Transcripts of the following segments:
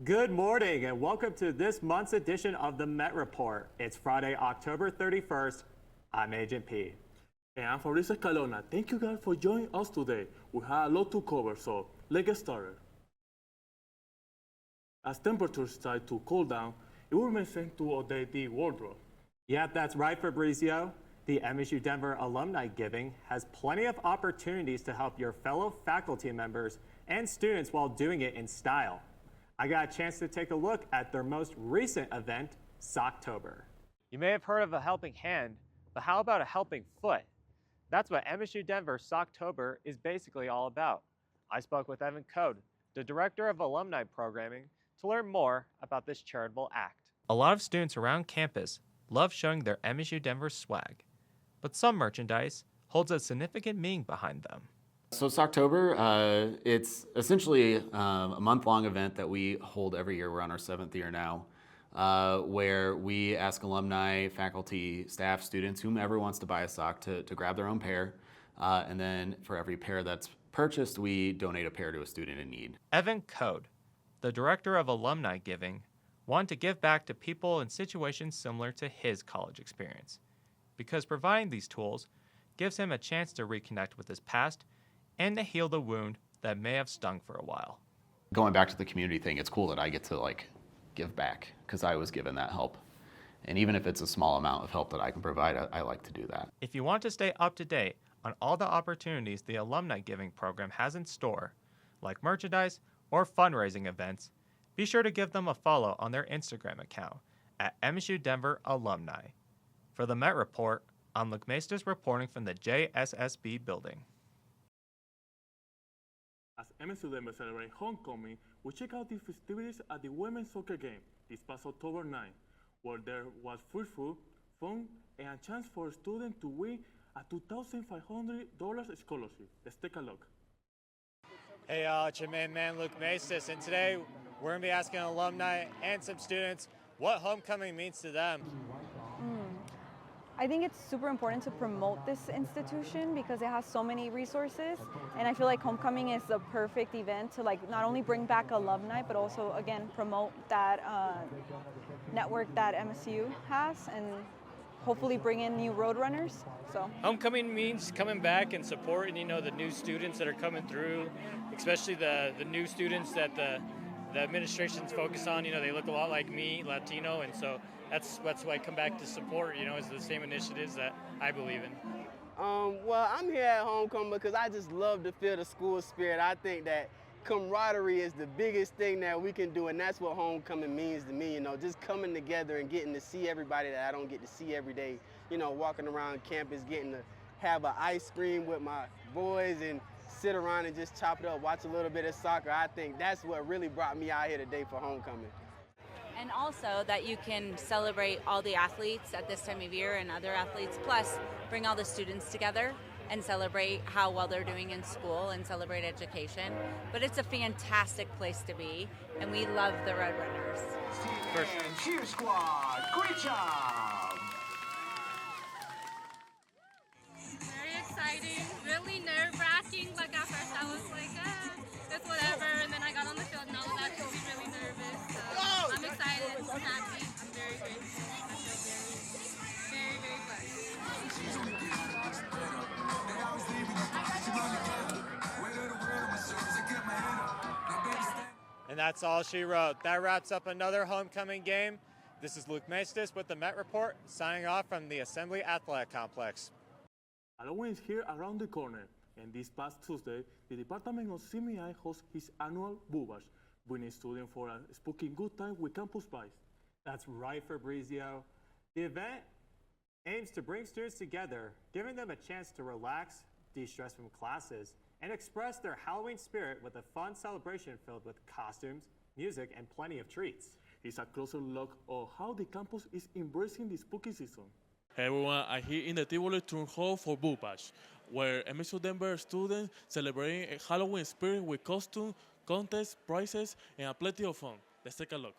Good morning and welcome to this month's edition of the Met Report. It's Friday, October 31st. I'm Agent P. And I'm Fabrizio Escalona. Thank you guys for joining us today. We have a lot to cover, so let's get started. As temperatures start to cool down, it will make sense to update the wardrobe. Yep, that's right, Fabrizio. The MSU Denver Alumni Giving has plenty of opportunities to help your fellow faculty members and students while doing it in style. I got a chance to take a look at their most recent event, Soktober. You may have heard of a helping hand, but how about a helping foot? That's what MSU Denver Soktober is basically all about. I spoke with Evan Code, the Director of Alumni Programming, to learn more about this charitable act. A lot of students around campus love showing their MSU Denver swag, but some merchandise holds a significant meaning behind them. So Soktober, it's essentially a month-long event that we hold every year. We're on our 7th year now, where we ask alumni, faculty, staff, students, whomever wants to buy a sock to grab their own pair. And then for every pair that's purchased, we donate a pair to a student in need. Evan Code, the Director of Alumni Giving, wanted to give back to people in situations similar to his college experience, because providing these tools gives him a chance to reconnect with his past and to heal the wound that may have stung for a while. Going back to the community thing, it's cool that I get to give back because I was given that help. And even if it's a small amount of help that I can provide, I like to do that. If you want to stay up to date on all the opportunities the Alumni Giving program has in store, like merchandise or fundraising events, be sure to give them a follow on their Instagram account at MSU Denver Alumni. For the Met Report, I'm Maestas reporting from the JSSB building. As MSU Denver celebrates homecoming, we check out the festivities at the women's soccer game this past October 9, where there was free food, fun, and a chance for students to win a $2,500 scholarship. Let's take a look. Hey y'all, it's your main man Luke Maestas, and today we're going to be asking alumni and some students what homecoming means to them. I think it's super important to promote this institution because it has so many resources, and I feel like homecoming is the perfect event to not only bring back alumni, but also again promote that network that MSU has, and hopefully bring in new roadrunners. So homecoming means coming back and supporting, the new students that are coming through, especially the new students that the administration's focus on. They look a lot like me, Latino, and so that's why I come back to support, is the same initiatives that I believe in. Well, I'm here at homecoming because I just love to feel the school spirit. I think that camaraderie is the biggest thing that we can do, and that's what homecoming means to me, just coming together and getting to see everybody that I don't get to see every day, walking around campus, getting to have an ice cream with my boys and sit around and just chop it up, watch a little bit of soccer. I think that's what really brought me out here today for homecoming. And also that you can celebrate all the athletes at this time of year and other athletes, plus bring all the students together and celebrate how well they're doing in school and celebrate education. But it's a fantastic place to be, and we love the Roadrunners. Cheer squad, great job! Very exciting, really nerve-wracking. At first I was it's whatever, and then I got on the field and I was actually really nervous. So I'm excited, I'm happy, I'm very grateful. I feel very, very blessed. And that's all she wrote. That wraps up another homecoming game. This is Luke Maestas with the Met Report, signing off from the Assembly Athletic Complex. Halloween is here around the corner, and this past Tuesday, the Department of CMI hosts his annual Boo Bash, bringing students for a spooky good time with campus pies. That's right, Fabrizio. The event aims to bring students together, giving them a chance to relax, de-stress from classes, and express their Halloween spirit with a fun celebration filled with costumes, music, and plenty of treats. It's a closer look at how the campus is embracing the spooky season. Hey everyone, I'm here in the Tivoli Town Hall for Boo Bash, where MSU Denver students celebrating a Halloween spirit with costumes, contests, prizes, and plenty of fun. Let's take a look.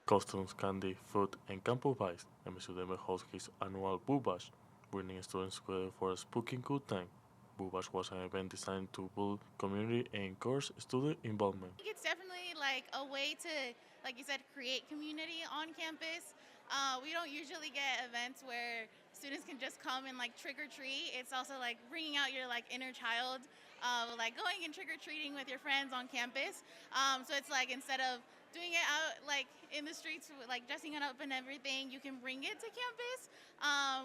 Costumes, candy, food, and campus pies. MSU Denver hosts his annual Boo Bash, bringing students together for a spooky good time. Boo Bash was an event designed to build community and encourage student involvement. I think it's definitely like a way to like you said, create community on campus. We don't usually get events where students can just come and like trick or treat. It's also like bringing out your like inner child, like going and trick or treating with your friends on campus. So it's like instead of doing it out like in the streets, like dressing it up and everything, you can bring it to campus.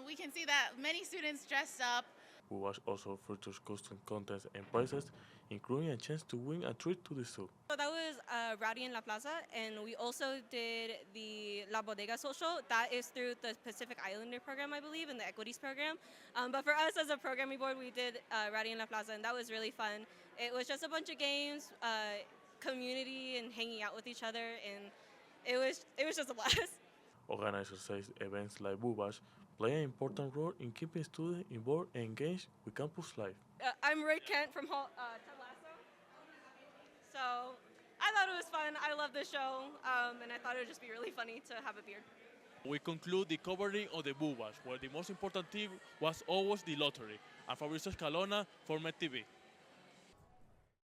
We can see that many students dressed up. Bubash also features costume contests and prizes, including a chance to win a trip to the zoo. So that was Rowdy in La Plaza, and we also did the La Bodega Social. That is through the Pacific Islander program, I believe, and the Equities program. But for us as a programming board, we did Rowdy in La Plaza, and that was really fun. It was just a bunch of games, community, and hanging out with each other, and it was just a blast. Organizers say events like Bubash play an important role in keeping students involved and engaged with campus life. I'm Ray Kent from Ted Lasso. So I thought it was fun. I love the show, and I thought it would just be really funny to have a beard. We conclude the covering of the Bubash, where the most important thing was always the lottery. And Fabrizio Escalona for MedTV.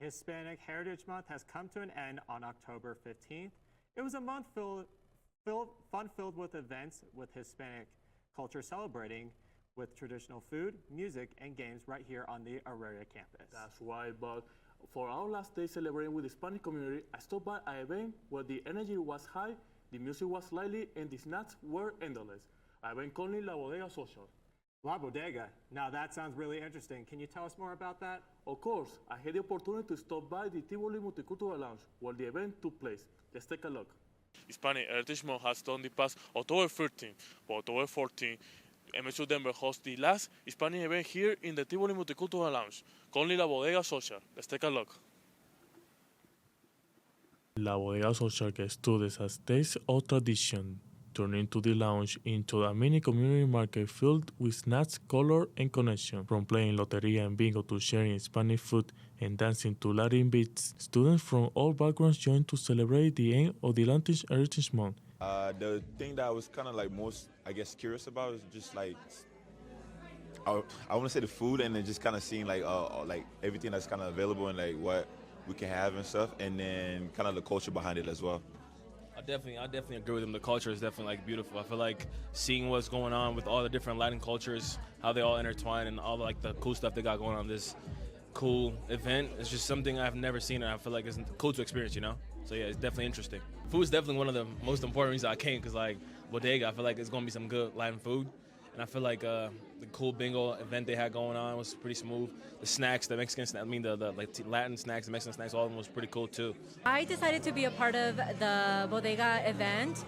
Hispanic Heritage Month has come to an end on October 15th. It was a month filled with events with Hispanic culture celebrating with traditional food, music, and games right here on the Auraria campus. That's right, but for our last day celebrating with the Hispanic community, I stopped by an event where the energy was high, the music was lively, and the snacks were endless. An event called La Bodega Social. La Bodega. Now that sounds really interesting. Can you tell us more about that? Of course, I had the opportunity to stop by the Tivoli Multicultural Lounge where the event took place. Let's take a look. Hispanic Heritage Month has done the past October 13th, but October 14th, MSU Denver hosts the last Hispanic event here in the Tivoli Multicultural Lounge, called La Bodega Social. Let's take a look. La Bodega Social gets students as days of tradition, turning to the lounge into a mini community market filled with snacks, color, and connection. From playing loteria and bingo to sharing Hispanic food and dancing to Latin beats, students from all backgrounds join to celebrate the end of the Latin Heritage Month. The thing that I was kind of like most, I guess, curious about is just like, I want to say the food, and then just kind of seeing like everything that's kind of available and like what we can have and stuff, and then kind of the culture behind it as well. I definitely agree with him. The culture is definitely like beautiful. I feel like seeing what's going on with all the different Latin cultures, how they all intertwine, and all like the cool stuff they got going on this cool event. It's just something I've never seen, and I feel like it's cool to experience, you know? So yeah, it's definitely interesting. Food is definitely one of the most important reasons I came, because like Bodega, I feel like it's going to be some good Latin food. And I feel like the cool bingo event they had going on was pretty smooth. The snacks, the Mexican snacks, the Latin snacks, the Mexican snacks, all of them was pretty cool too. I decided to be a part of the Bodega event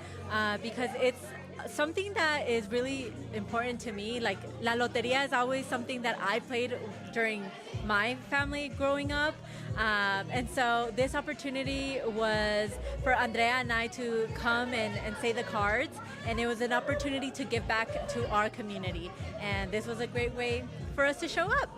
because it's something that is really important to me. Like La Loteria is always something that I played during my family growing up. And so this opportunity was for Andrea and I to come and say the cards, and it was an opportunity to give back to our community. And this was a great way for us to show up.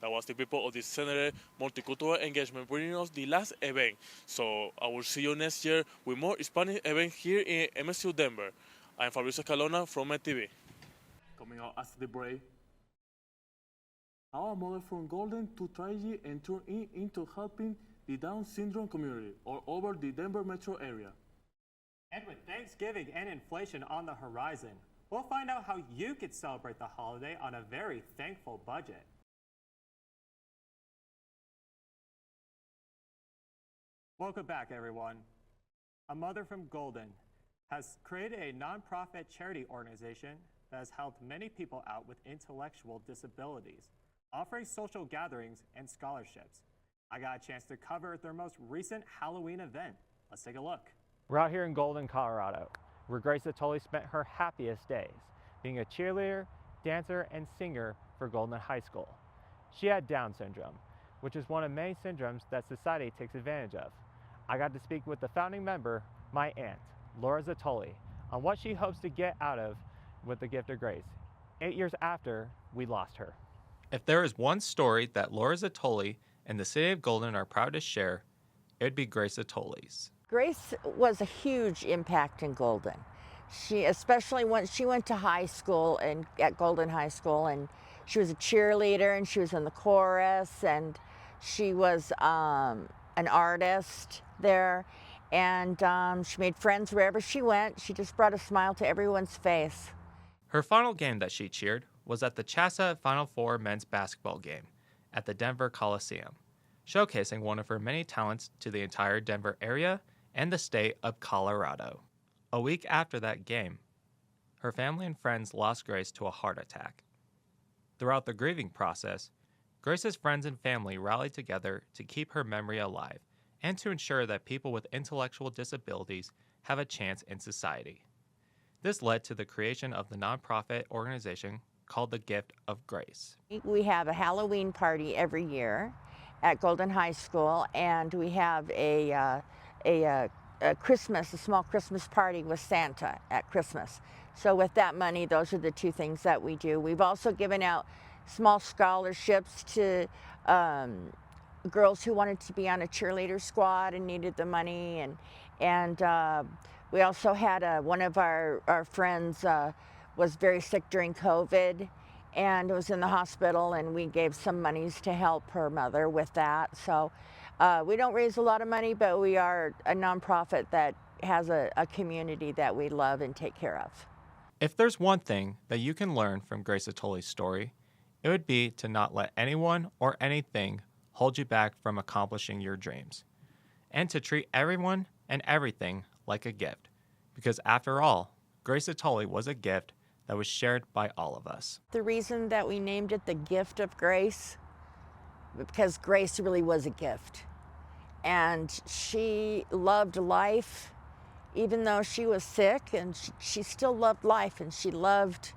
That was the people of the Center Multicultural Engagement bringing us the last event. So I will see you next year with more Hispanic events here in MSU Denver. I'm Fabrizio Escalona from MedTV. Coming out after the break, our model from Golden to Tragy and turn into helping the Down syndrome community all over the Denver metro area. And with Thanksgiving and inflation on the horizon, we'll find out how you could celebrate the holiday on a very thankful budget. Welcome back, everyone. A mother from Golden has created a nonprofit charity organization that has helped many people out with intellectual disabilities, offering social gatherings and scholarships. I got a chance to cover their most recent Halloween event. Let's take a look. We're out here in Golden, Colorado, where Grace Atoli spent her happiest days, being a cheerleader, dancer, and singer for Golden High School. She had Down syndrome, which is one of many syndromes that society takes advantage of. I got to speak with the founding member, my aunt, Laura Zatoli, on what she hopes to get out of with the gift of grace, 8 years after we lost her. If there is one story that Laura Zatoli and the city of Golden are proud to share, it would be Grace Atoli's. Grace was a huge impact in Golden. She, especially when she went to high school and at Golden High School, and she was a cheerleader and she was in the chorus, and she was an artist there. And she made friends wherever she went. She just brought a smile to everyone's face. Her final game that she cheered was at the CHSAA Final Four men's basketball game at the Denver Coliseum, showcasing one of her many talents to the entire Denver area and the state of Colorado. A week after that game, her family and friends lost Grace to a heart attack. Throughout the grieving process, Grace's friends and family rallied together to keep her memory alive and to ensure that people with intellectual disabilities have a chance in society. This led to the creation of the nonprofit organization called the Gift of Grace. We have a Halloween party every year at Golden High School, and we have a small Christmas party with Santa at Christmas. So with that money, those are the two things that we do. We've also given out small scholarships to girls who wanted to be on a cheerleader squad and needed the money, and we also had one of our friends was very sick during COVID and was in the hospital, and we gave some monies to help her mother with that. So we don't raise a lot of money, but we are a nonprofit that has a community that we love and take care of. If there's one thing that you can learn from Grace Atoli's story, it would be to not let anyone or anything hold you back from accomplishing your dreams, and to treat everyone and everything like a gift, because after all, Grace Atoli was a gift that was shared by all of us. The reason that we named it the Gift of Grace, because Grace really was a gift, and she loved life, even though she was sick, and she still loved life, and she loved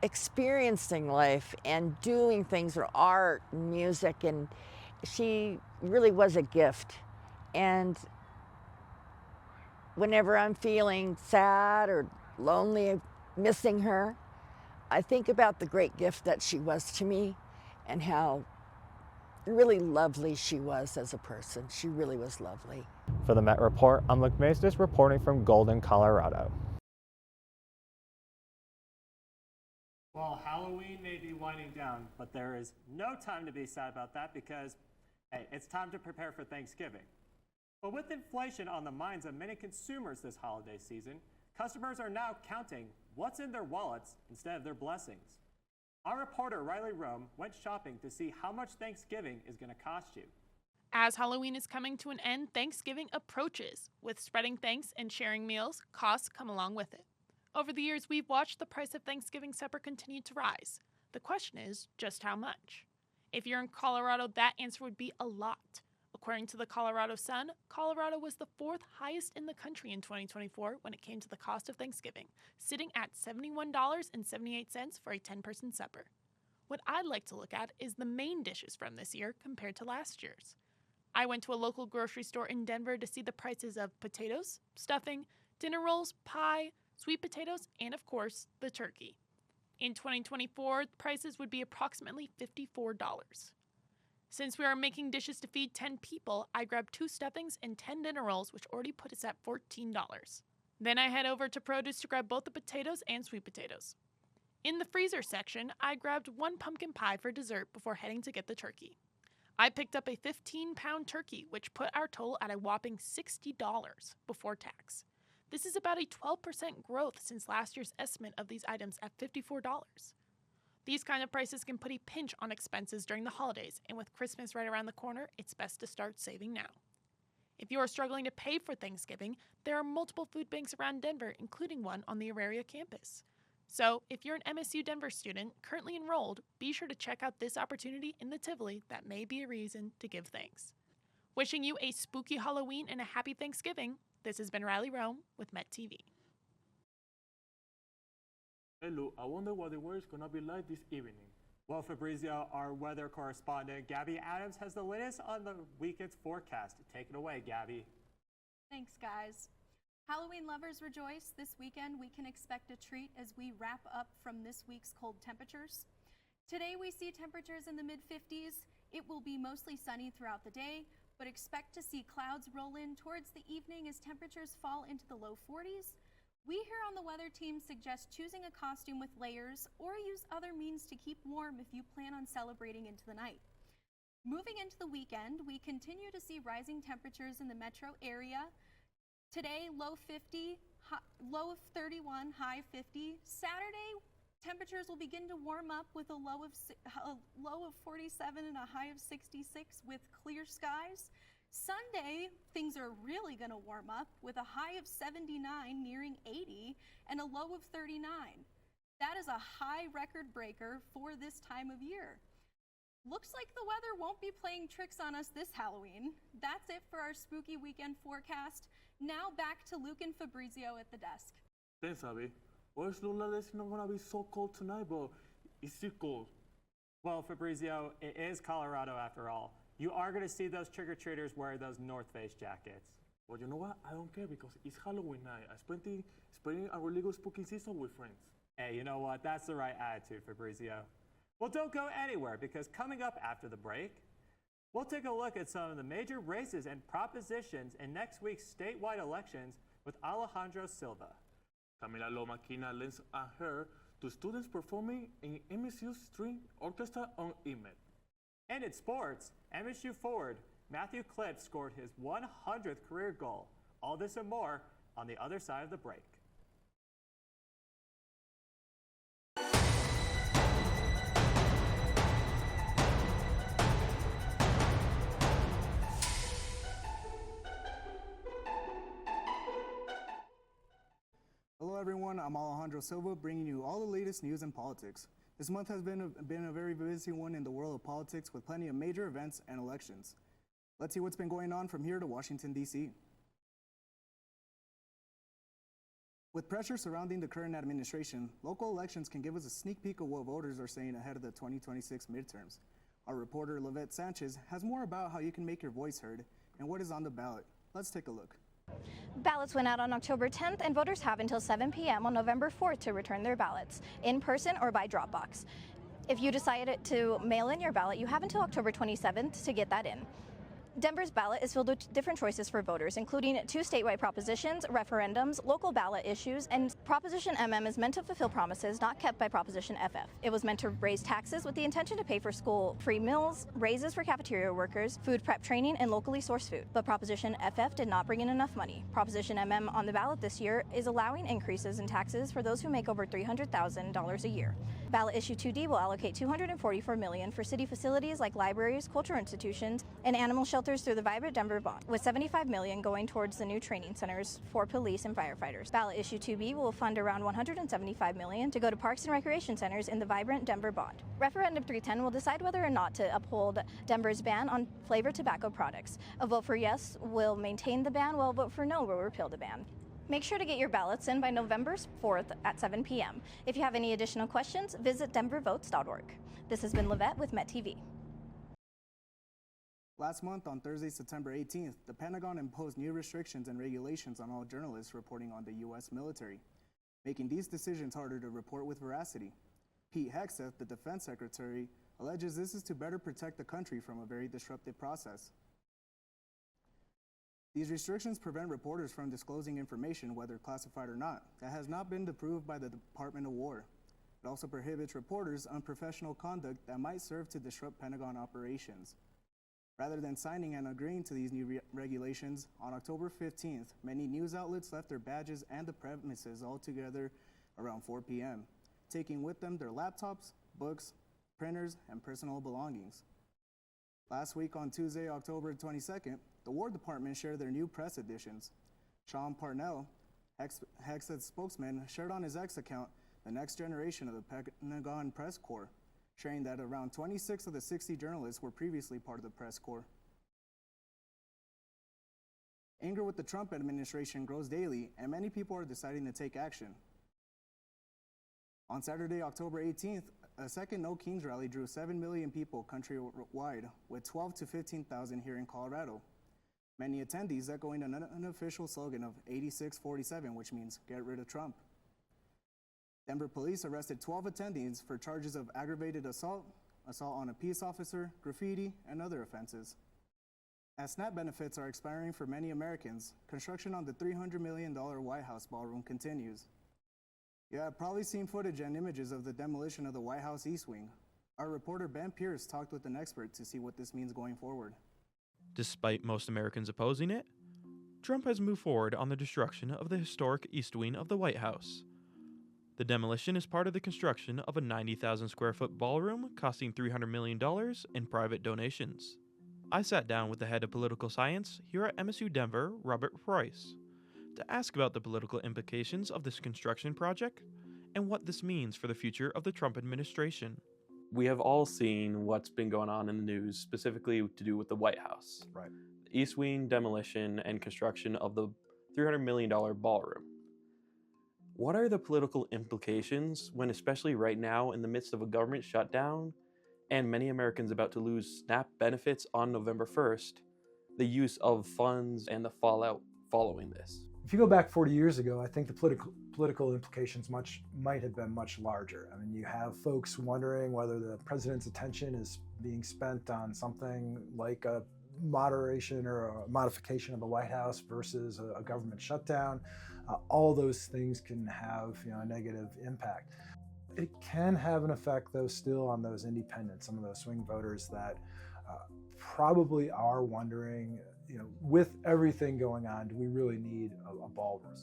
experiencing life and doing things with art and music, and she really was a gift. And whenever I'm feeling sad or lonely, missing her, I think about the great gift that she was to me and how really lovely she was as a person. She really was lovely. For the Met Report, I'm Luke Maestas reporting from Golden, Colorado. Well, Halloween may be winding down, but there is no time to be sad about that because, hey, it's time to prepare for Thanksgiving. But with inflation on the minds of many consumers this holiday season, customers are now counting what's in their wallets instead of their blessings. Our reporter Riley Rome went shopping to see how much Thanksgiving is going to cost you. As Halloween is coming to an end, Thanksgiving approaches. With spreading thanks and sharing meals, costs come along with it. Over the years, we've watched the price of Thanksgiving supper continue to rise. The question is, just how much? If you're in Colorado, that answer would be a lot. According to the Colorado Sun, Colorado was the fourth highest in the country in 2024 when it came to the cost of Thanksgiving, sitting at $71.78 for a 10-person supper. What I'd like to look at is the main dishes from this year compared to last year's. I went to a local grocery store in Denver to see the prices of potatoes, stuffing, dinner rolls, pie, sweet potatoes, and of course, the turkey. In 2024, prices would be approximately $54. Since we are making dishes to feed 10 people, I grabbed 2 stuffings and 10 dinner rolls, which already put us at $14. Then I head over to produce to grab both the potatoes and sweet potatoes. In the freezer section, I grabbed 1 pumpkin pie for dessert before heading to get the turkey. I picked up a 15-pound turkey, which put our total at a whopping $60 before tax. This is about a 12% growth since last year's estimate of these items at $54. These kind of prices can put a pinch on expenses during the holidays, and with Christmas right around the corner, it's best to start saving now. If you are struggling to pay for Thanksgiving, there are multiple food banks around Denver, including one on the Auraria campus. So, if you're an MSU Denver student currently enrolled, be sure to check out this opportunity in the Tivoli that may be a reason to give thanks. Wishing you a spooky Halloween and a happy Thanksgiving, this has been Riley Rome with Met TV. Hello, I wonder what the weather is going to be like this evening. Well, Fabrizio, our weather correspondent, Gabby Adams, has the latest on the weekend's forecast. Take it away, Gabby. Thanks, guys. Halloween lovers rejoice. This weekend, we can expect a treat as we wrap up from this week's cold temperatures. Today, we see temperatures in the mid-50s. It will be mostly sunny throughout the day, but expect to see clouds roll in towards the evening as temperatures fall into the low 40s. We here on the weather team suggest choosing a costume with layers or use other means to keep warm if you plan on celebrating into the night. Moving into the weekend, we continue to see rising temperatures in the metro area. Today, low 50, low of 31, high 50. Saturday, temperatures will begin to warm up with a low of 47 and a high of 66 with clear skies. Sunday, things are really going to warm up with a high of 79 nearing 80 and a low of 39. That is a high record breaker for this time of year. Looks like the weather won't be playing tricks on us this Halloween. That's it for our spooky weekend forecast. Now back to Luke and Fabrizio at the desk. Thanks, Abby. Well, it's not gonna be so cold tonight, but it's still cold. Well, Fabrizio, it is Colorado after all. You are going to see those trick-or-treaters wear those North Face jackets. Well, you know what? I don't care because it's Halloween night. I'm spending a really good spooky season with friends. Hey, you know what? That's the right attitude, Fabrizio. Well, don't go anywhere because coming up after the break, we'll take a look at some of the major races and propositions in next week's statewide elections with Alejandro Silva. Camila Lomakina lends a hair to students performing in MSU String Orchestra on IMED. And in sports, MSU forward Matthew Clipp scored his 100th career goal. All this and more on the other side of the break. Hello everyone, I'm Alejandro Silva, bringing you all the latest news in politics. This month has been a very busy one in the world of politics with plenty of major events and elections. Let's see what's been going on from here to Washington, D.C. With pressure surrounding the current administration, local elections can give us a sneak peek of what voters are saying ahead of the 2026 midterms. Our reporter, Livette Sanchez, has more about how you can make your voice heard and what is on the ballot. Let's take a look. Ballots went out on October 10th, and voters have until 7 p.m. on November 4th to return their ballots, in person or by drop box. If you decided to mail in your ballot, you have until October 27th to get that in. Denver's ballot is filled with different choices for voters, including 2 statewide propositions, referendums, local ballot issues, and Proposition MM is meant to fulfill promises not kept by Proposition FF. It was meant to raise taxes with the intention to pay for school free meals, raises for cafeteria workers, food prep training, and locally sourced food. But Proposition FF did not bring in enough money. Proposition MM on the ballot this year is allowing increases in taxes for those who make over $300,000 a year. Ballot Issue 2D will allocate $244 million for city facilities like libraries, cultural institutions, and animal shelters through the Vibrant Denver Bond, with $75 million going towards the new training centers for police and firefighters. Ballot Issue 2B will fund around $175 million to go to parks and recreation centers in the Vibrant Denver Bond. Referendum 310 will decide whether or not to uphold Denver's ban on flavored tobacco products. A vote for yes will maintain the ban, while a vote for no will repeal the ban. Make sure to get your ballots in by November 4th at 7 p.m. If you have any additional questions, visit denvervotes.org. This has been Livette with Met TV. Last month, on Thursday, September 18th, the Pentagon imposed new restrictions and regulations on all journalists reporting on the U.S. military, making these decisions harder to report with veracity. Pete Hegseth, the defense secretary, alleges this is to better protect the country from a very disruptive process. These restrictions prevent reporters from disclosing information, whether classified or not, that has not been approved by the Department of War. It also prohibits reporters' unprofessional conduct that might serve to disrupt Pentagon operations. Rather than signing and agreeing to these new regulations, on October 15th, many news outlets left their badges and the premises altogether around 4 p.m., taking with them their laptops, books, printers, and personal belongings. Last week on Tuesday, October 22nd, the War Department shared their new press editions. Sean Parnell, Hegseth's spokesman, shared on his X account the next generation of the Pentagon Press Corps, sharing that around 26 of the 60 journalists were previously part of the press corps. Anger with the Trump administration grows daily, and many people are deciding to take action. On Saturday, October 18th, a second No Kings rally drew 7 million people countrywide, with 12 to 15,000 here in Colorado. Many attendees echoing an unofficial slogan of 8647, which means get rid of Trump. Denver police arrested 12 attendees for charges of aggravated assault, assault on a peace officer, graffiti, and other offenses. As SNAP benefits are expiring for many Americans, construction on the $300 million White House ballroom continues. You have probably seen footage and images of the demolition of the White House East Wing. Our reporter Ben Pearse talked with an expert to see what this means going forward. Despite most Americans opposing it, Trump has moved forward on the destruction of the historic East Wing of the White House. The demolition is part of the construction of a 90,000 square foot ballroom costing $300 million in private donations. I sat down with the head of political science here at MSU Denver, Robert Price, to ask about the political implications of this construction project and what this means for the future of the Trump administration. We have all seen what's been going on in the news, specifically to do with the White House. Right. The East Wing demolition and construction of the $300 million ballroom. What are the political implications when, especially right now, in the midst of a government shutdown and many Americans about to lose SNAP benefits on November 1st, the use of funds and the fallout following this? If you go back 40 years ago, I think the political implications might have been much larger. I mean, you have folks wondering whether the president's attention is being spent on something like a moderation or a modification of the White House versus a government shutdown. All those things can have a negative impact. It can have an effect, though, still on those independents, some of those swing voters that probably are wondering, with everything going on, do we really need a ballroom?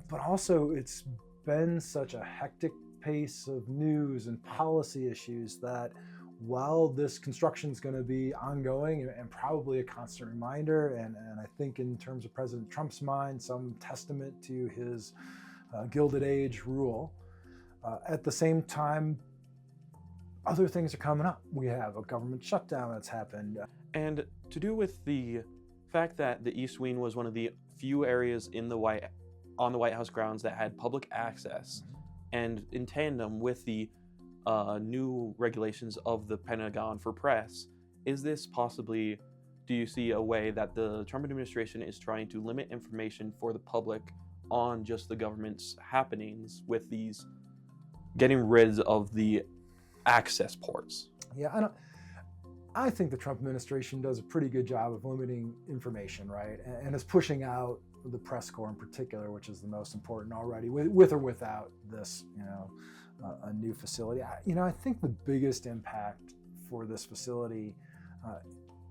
But also, it's been such a hectic pace of news and policy issues that while this construction is going to be ongoing and probably a constant reminder, and I think in terms of President Trump's mind, some testament to his Gilded Age rule, at the same time, other things are coming up. We have a government shutdown that's happened. And to do with the fact that the East Wing was one of the few areas on the White House grounds that had public access, and in tandem with the new regulations of the Pentagon for press, is this possibly, do you see a way that the Trump administration is trying to limit information for the public on just the government's happenings with these getting rid of the access ports? Yeah, I think the Trump administration does a pretty good job of limiting information, right? And is pushing out the press corps in particular, which is the most important already, with or without this, a new facility. I think the biggest impact for this facility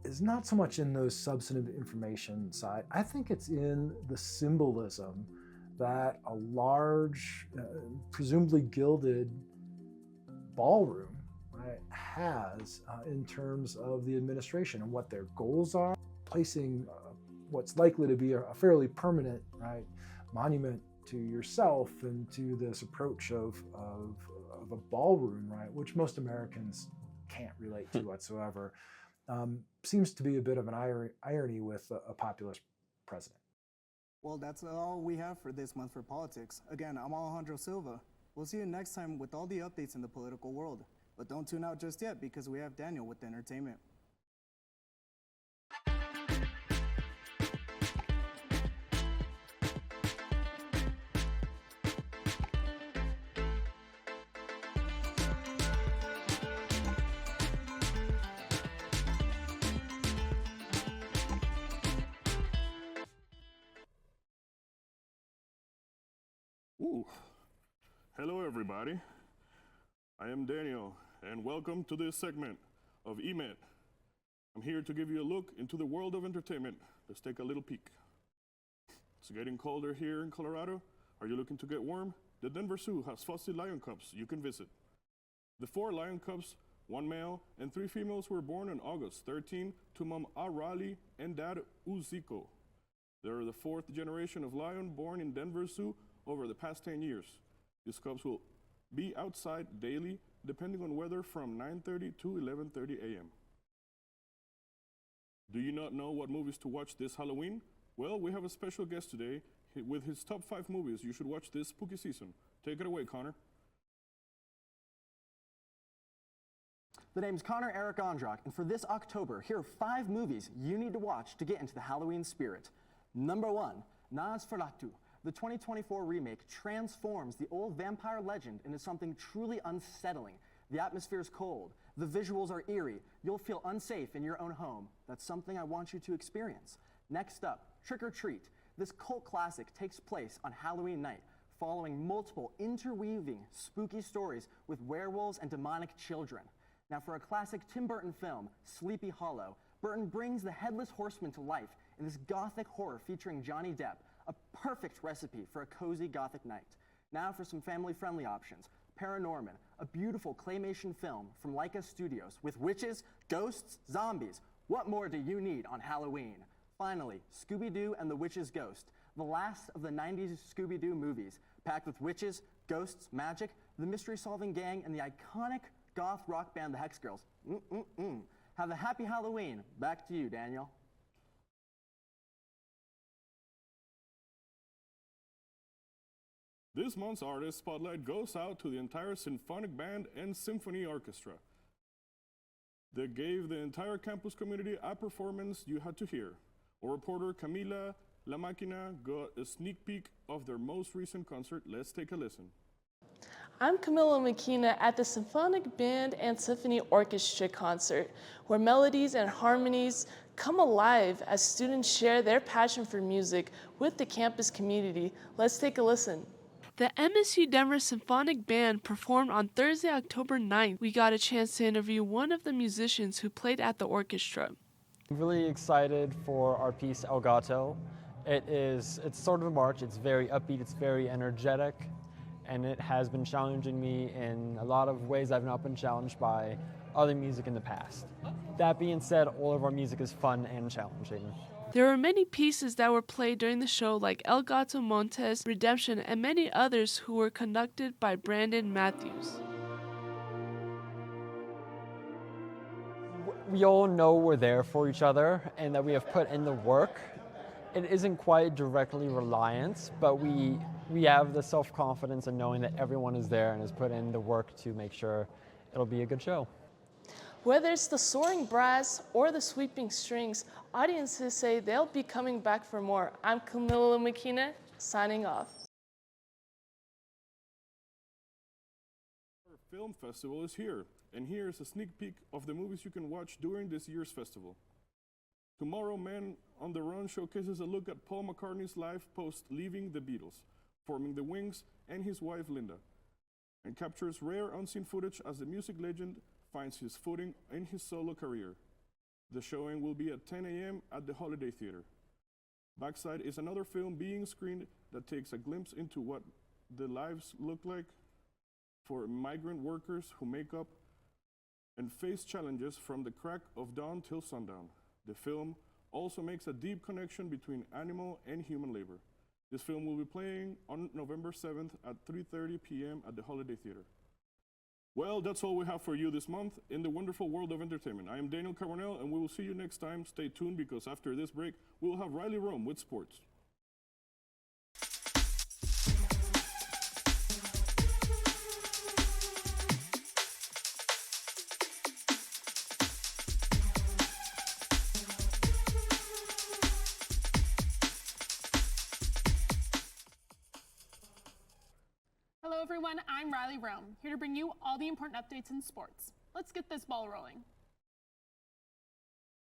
is not so much in those substantive information side. I think it's in the symbolism that a large, presumably gilded ballroom, right, has in terms of the administration and what their goals are, placing what's likely to be a fairly permanent, right, monument to yourself and to this approach of a ballroom, right, which most Americans can't relate to whatsoever, seems to be a bit of an irony with a populist president. Well, that's all we have for this month for politics. Again, I'm Alejandro Silva. We'll see you next time with all the updates in the political world. But don't tune out just yet, because we have Daniel with Entertainment. Ooh. Hello everybody, I am Daniel, and welcome to this segment of EMET. I'm here to give you a look into the world of entertainment. Let's take a little peek. It's getting colder here in Colorado. Are you looking to get warm? The Denver Zoo has Fuzzy Lion Cubs you can visit. The 4 lion cubs, 1 male and 3 females, were born on August 13 to Mom Arali and Dad Uziko. They are the 4th generation of lion born in Denver Zoo over the past 10 years. These cubs will be outside daily, depending on weather, from 9:30 to 11:30 a.m. Do you not know what movies to watch this Halloween? Well, we have a special guest today with his top 5 movies you should watch this spooky season. Take it away, Connor. The name's Connor Eric Ondrock, and for this October, here are 5 movies you need to watch to get into the Halloween spirit. Number 1, Nosferatu. The 2024 remake transforms the old vampire legend into something truly unsettling. The atmosphere is cold, the visuals are eerie, you'll feel unsafe in your own home. That's something I want you to experience. Next up, Trick or Treat. This cult classic takes place on Halloween night, following multiple interweaving spooky stories with werewolves and demonic children. Now for a classic Tim Burton film, Sleepy Hollow, Burton brings the Headless Horseman to life in this gothic horror featuring Johnny Depp, a perfect recipe for a cozy gothic night. Now for some family-friendly options. Paranorman, a beautiful claymation film from Leica Studios with witches, ghosts, zombies. What more do you need on Halloween? Finally, Scooby-Doo and the Witch's Ghost, the last of the 90s Scooby-Doo movies, packed with witches, ghosts, magic, the mystery-solving gang, and the iconic goth rock band the Hex Girls. Have a happy Halloween. Back to you, Daniel. This month's artist spotlight goes out to the entire symphonic band and symphony orchestra. They gave the entire campus community a performance you had to hear. Our reporter Camila, Lomakina got a sneak peek of their most recent concert. Let's take a listen. I'm Camila Lomakina at the Symphonic Band and Symphony Orchestra concert, where melodies and harmonies come alive as students share their passion for music with the campus community. Let's take a listen. The MSU Denver Symphonic Band performed on Thursday, October 9th. We got a chance to interview one of the musicians who played at the orchestra. I'm really excited for our piece El Gato. It's sort of a march. It's very upbeat, it's very energetic, and it has been challenging me in a lot of ways I've not been challenged by other music in the past. That being said, all of our music is fun and challenging. There were many pieces that were played during the show, like El Gato Montes, Redemption, and many others who were conducted by Brandon Matthews. We all know we're there for each other and that we have put in the work. It isn't quite directly reliant, but we have the self-confidence in knowing that everyone is there and has put in the work to make sure it'll be a good show. Whether it's the soaring brass or the sweeping strings, audiences say they'll be coming back for more. I'm Camila Lomakina, signing off. Our film festival is here, and here is a sneak peek of the movies you can watch during this year's festival. Tomorrow, Man on the Run showcases a look at Paul McCartney's life post leaving the Beatles, forming the Wings, and his wife Linda, and captures rare unseen footage as the music legend finds his footing in his solo career. The showing will be at 10 a.m. at the Holiday Theater. Backside is another film being screened that takes a glimpse into what the lives look like for migrant workers who make up and face challenges from the crack of dawn till sundown. The film also makes a deep connection between animal and human labor. This film will be playing on November 7th at 3:30 p.m. at the Holiday Theater. Well, that's all we have for you this month in the wonderful world of entertainment. I am Daniel Carbonell, and we will see you next time. Stay tuned, because after this break, we will have Riley Rome with sports. Hello everyone, I'm Riley Rome, here to bring you all the important updates in sports. Let's get this ball rolling.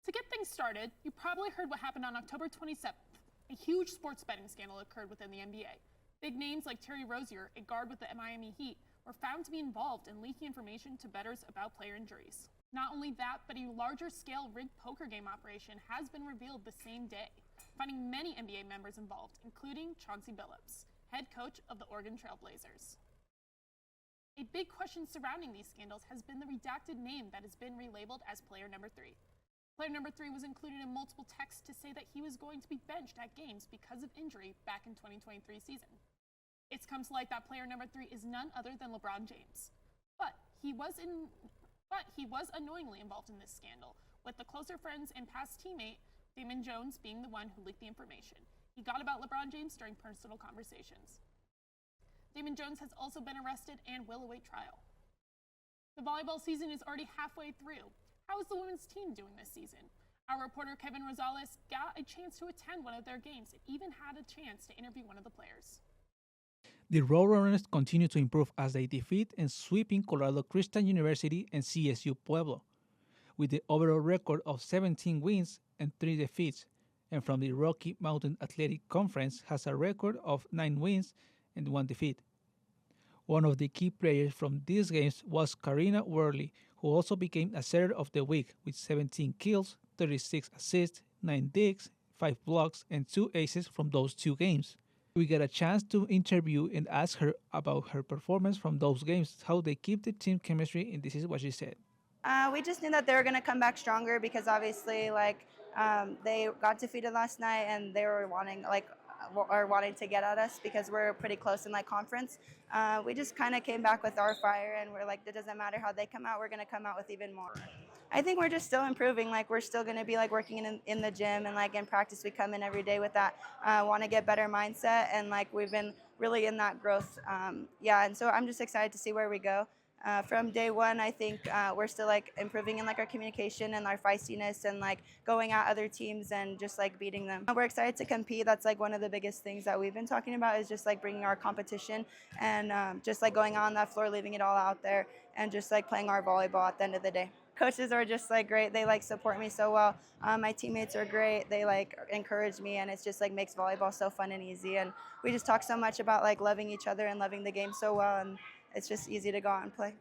To get things started, you probably heard what happened on October 27th. A huge sports betting scandal occurred within the NBA. Big names like Terry Rozier, a guard with the Miami Heat, were found to be involved in leaking information to bettors about player injuries. Not only that, but a larger scale rigged poker game operation has been revealed the same day, finding many NBA members involved, including Chauncey Billups, head coach of the Oregon Trail Blazers. A big question surrounding these scandals has been the redacted name that has been relabeled as player number 3. Player number 3 was included in multiple texts to say that he was going to be benched at games because of injury back in 2023 season. It's come to light that player number 3 is none other than LeBron James. But he was unknowingly involved in this scandal, with the closer friends and past teammate Damon Jones being the one who leaked the information. He got about LeBron James during personal conversations. Damon Jones has also been arrested and will await trial. The volleyball season is already halfway through. How is the women's team doing this season? Our reporter Kevin Rosales got a chance to attend one of their games and even had a chance to interview one of the players. The Roadrunners continue to improve as they defeat and sweep in Colorado Christian University and CSU Pueblo, with the overall record of 17 wins and 3 defeats, and from the Rocky Mountain Athletic Conference has a record of 9 wins and 1 defeat. One of the key players from these games was Karina Worley, who also became a setter of the week with 17 kills, 36 assists, 9 digs, 5 blocks, and 2 aces from those 2 games. We got a chance to interview and ask her about her performance from those games, how they keep the team chemistry, and this is what she said. We just knew that they were going to come back stronger because obviously, they got defeated last night and they were wanting to get at us because we're pretty close in conference. We just kind of came back with our fire and we're like, it doesn't matter how they come out, we're going to come out with even more. I think we're just still improving. We're still going to be working in the gym and in practice we come in every day with that want to get better mindset, and we've been really in that growth. And so I'm just excited to see where we go. From day one, I think we're still improving in our communication and our feistiness and going at other teams and just beating them. We're excited to compete. That's one of the biggest things that we've been talking about, is just bringing our competition and just going on that floor, leaving it all out there, and just playing our volleyball at the end of the day. Coaches are just great. They support me so well. My teammates are great. They encourage me, and it's just makes volleyball so fun and easy. And we just talk so much about loving each other and loving the game so well, and it's just easy to go out and play.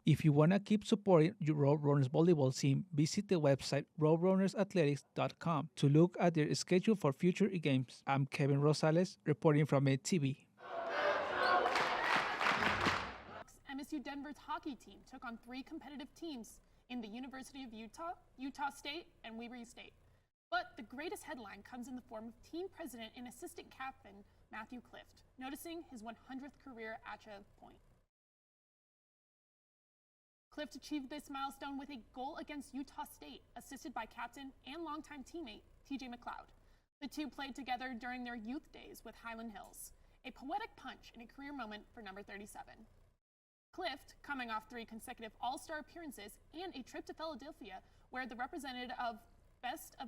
If you want to keep supporting your Roadrunners volleyball team, visit the website roadrunnersathletics.com to look at their schedule for future games. I'm Kevin Rosales, reporting from MTV. MSU Denver's hockey team took on 3 competitive teams in the University of Utah, Utah State, and Weber State. But the greatest headline comes in the form of team president and assistant captain Matthew Clift, noticing his 100th career ACHA point. Clift achieved this milestone with a goal against Utah State, assisted by captain and longtime teammate TJ McLeod. The two played together during their youth days with Highland Hills, a poetic punch and a career moment for number 37. Clift, coming off 3 consecutive All-Star appearances and a trip to Philadelphia, where the representative of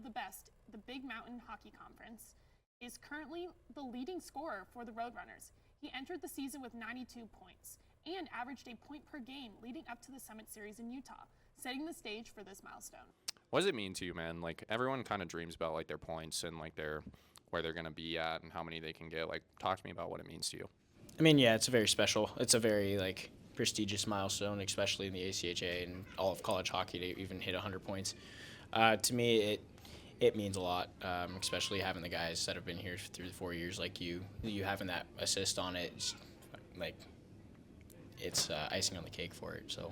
the best, the Big Mountain Hockey Conference, is currently the leading scorer for the Roadrunners. He entered the season with 92 points and averaged a point per game leading up to the Summit Series in Utah, setting the stage for this milestone. What does it mean to you, man? Everyone kind of dreams about their points and where they're going to be at and how many they can get. Talk to me about what it means to you. I mean, yeah, it's very special. It's a very prestigious milestone, especially in the ACHA and all of college hockey to even hit 100 points. To me, it means a lot, especially having the guys that have been here through the 4 years like you having that assist on it. It's icing on the cake for it. So.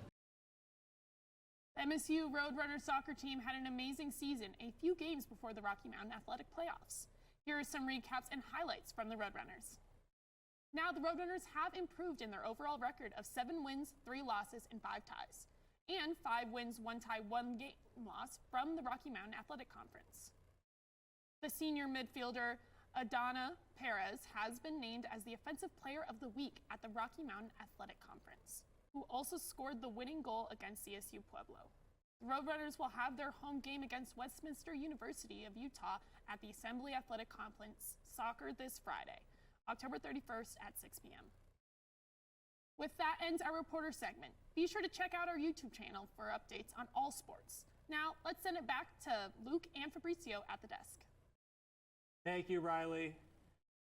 MSU Roadrunners soccer team had an amazing season a few games before the Rocky Mountain Athletic playoffs. Here are some recaps and highlights from the Roadrunners. Now the Roadrunners have improved in their overall record of 7 wins, 3 losses, and 5 ties, and 5 wins, 1 tie, 1 game loss from the Rocky Mountain Athletic Conference. The senior midfielder Adana Perez has been named as the Offensive Player of the Week at the Rocky Mountain Athletic Conference, who also scored the winning goal against CSU Pueblo. The Roadrunners will have their home game against Westminster University of Utah at the Assembly Athletic Complex Soccer this Friday, October 31st at 6 p.m. With that ends our reporter segment. Be sure to check out our YouTube channel for updates on all sports. Now, let's send it back to Luke and Fabrizio at the desk. Thank you, Riley.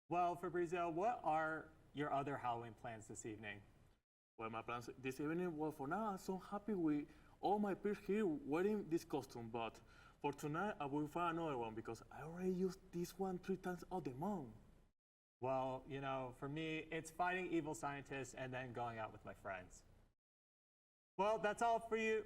Well, Fabrizio, what are your other Halloween plans this evening? Well, my plans this evening, for now, I'm so happy with all my peers here wearing this costume, but for tonight, I will find another one because I already used this one 3 times out the month. Well, for me, it's fighting evil scientists and then going out with my friends. Well, that's all for you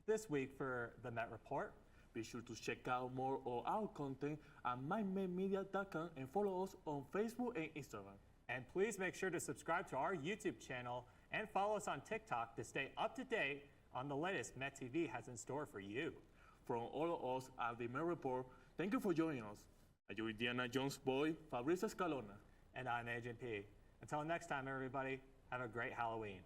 this week for the Met Report. Be sure to check out more of our content at mymetmedia.com and follow us on Facebook and Instagram. And please make sure to subscribe to our YouTube channel and follow us on TikTok to stay up to date on the latest Met TV has in store for you. From all of us at the Met Report, thank you for joining us. I'm your Indiana Jones boy, Fabrizio Escalona. And I'm Agent P. Until next time, everybody, have a great Halloween.